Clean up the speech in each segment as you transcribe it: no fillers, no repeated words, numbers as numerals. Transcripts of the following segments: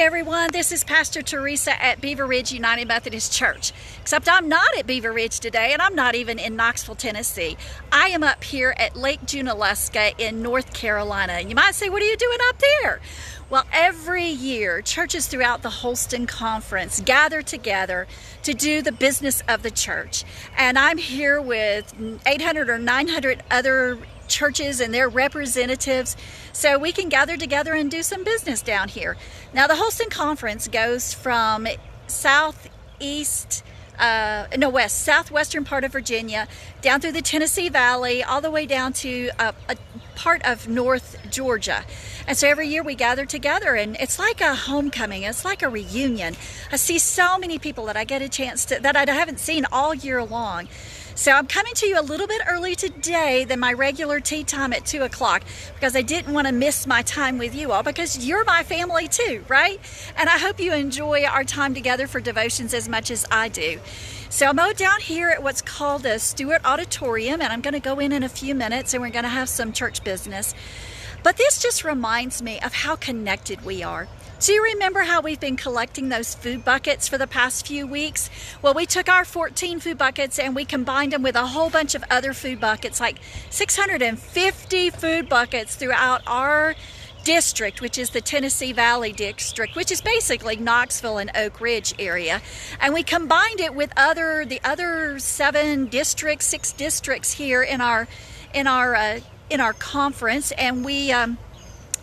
everyone, this is Pastor Teresa at Beaver Ridge United Methodist Church. Except I'm not at Beaver Ridge today, and I'm not even in Knoxville, Tennessee. I am up here at Lake Junaluska in North Carolina. And you might say, what are you doing up there? Well, every year, churches throughout the Holston Conference gather together to do the business of the church. And I'm here with 800 or 900 other churches and their representatives, so we can gather together and do some business down here. Now, the Holston Conference goes from southwestern part of Virginia, down through the Tennessee Valley, all the way down to a part of North Georgia. And so every year we gather together, and it's like a homecoming. It's like a reunion. I see so many people that I get a chance to, that I haven't seen all year long. So I'm coming to you a little bit early today than my regular tea time at 2 o'clock because I didn't want to miss my time with you all, because you're my family too, right? And I hope you enjoy our time together for devotions as much as I do. So I'm down here at what's called the Stewart Auditorium, and I'm going to go in a few minutes and we're going to have some church business. But this just reminds me of how connected we are. Do you remember how we've been collecting those food buckets for the past few weeks? Well, we took our 14 food buckets and we combined them with a whole bunch of other food buckets, like 650 food buckets throughout our district, which is the Tennessee Valley district, which is basically Knoxville and Oak Ridge area. And we combined it with the other 6 districts here in our conference, and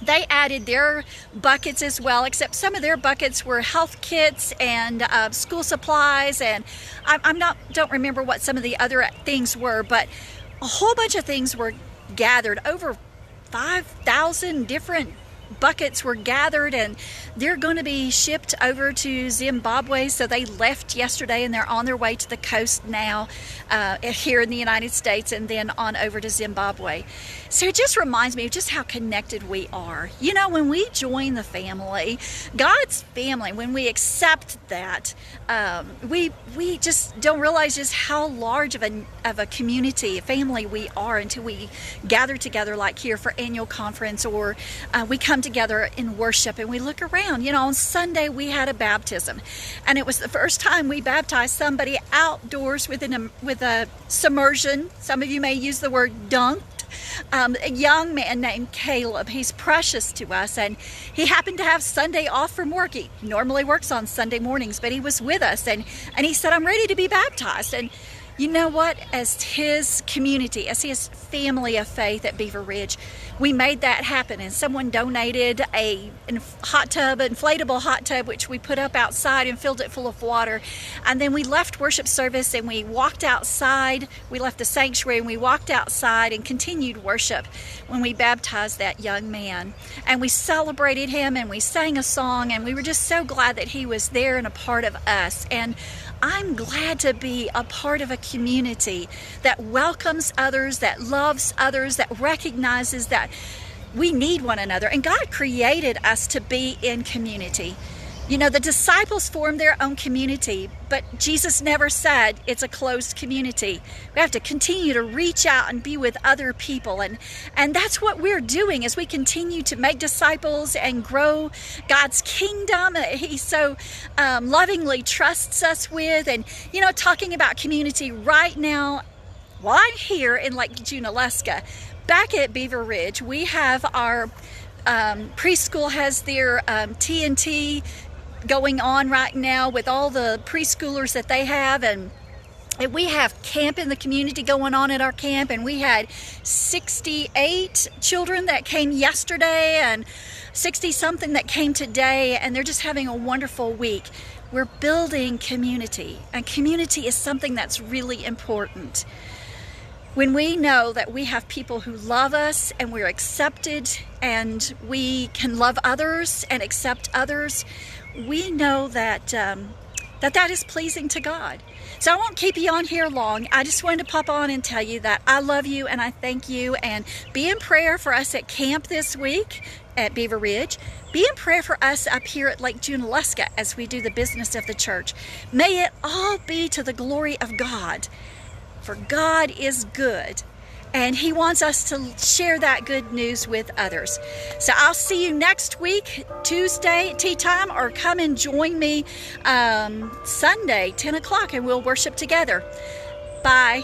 they added their buckets as well, except some of their buckets were health kits and school supplies, and don't remember what some of the other things were, but a whole bunch of things were gathered. Over 5,000 different buckets were gathered, and they're going to be shipped over to Zimbabwe. So they left yesterday and they're on their way to the coast now here in the United States, and then on over to Zimbabwe. So it just reminds me of just how connected we are. You know, when we join the family, God's family, when we accept that, we just don't realize just how large of a community, a family we are, until we gather together like here for annual conference, or we come together in worship and we look around. You know, on Sunday we had a baptism, and it was the first time we baptized somebody outdoors with a submersion. Some of you may use the word dunked. A young man named Caleb. He's precious to us, and he happened to have Sunday off from work. He normally works on Sunday mornings, but he was with us, and he said, I'm ready to be baptized. And you know what? As his community, as his family of faith at Beaver Ridge, we made that happen. And someone donated a inflatable hot tub, which we put up outside and filled it full of water. And then we left worship service and we walked outside. We left the sanctuary and we walked outside and continued worship when we baptized that young man. And we celebrated him and we sang a song, and we were just so glad that he was there and a part of us. And I'm glad to be a part of a community that welcomes others, that loves others, that recognizes that we need one another. And God created us to be in community. You know, the disciples formed their own community, but Jesus never said it's a closed community. We have to continue to reach out and be with other people. And that's what we're doing as we continue to make disciples and grow God's kingdom. He so lovingly trusts us with. And, you know, talking about community right now, while I'm here in Lake Junaluska, back at Beaver Ridge, we have our preschool has their T&T going on right now with all the preschoolers that they have, and we have camp in the community going on at our camp, and we had 68 children that came yesterday and 60 something that came today, and they're just having a wonderful week. We're building community, and community is something that's really important. When we know that we have people who love us and we're accepted and we can love others and accept others, we know that that is pleasing to God. So I won't keep you on here long. I just wanted to pop on and tell you that I love you and I thank you, and be in prayer for us at camp this week at Beaver Ridge. Be in prayer for us up here at Lake Junaluska as we do the business of the church. May it all be to the glory of God, for God is good. And He wants us to share that good news with others. So I'll see you next week, Tuesday, tea time, or come and join me Sunday, 10 o'clock, and we'll worship together. Bye.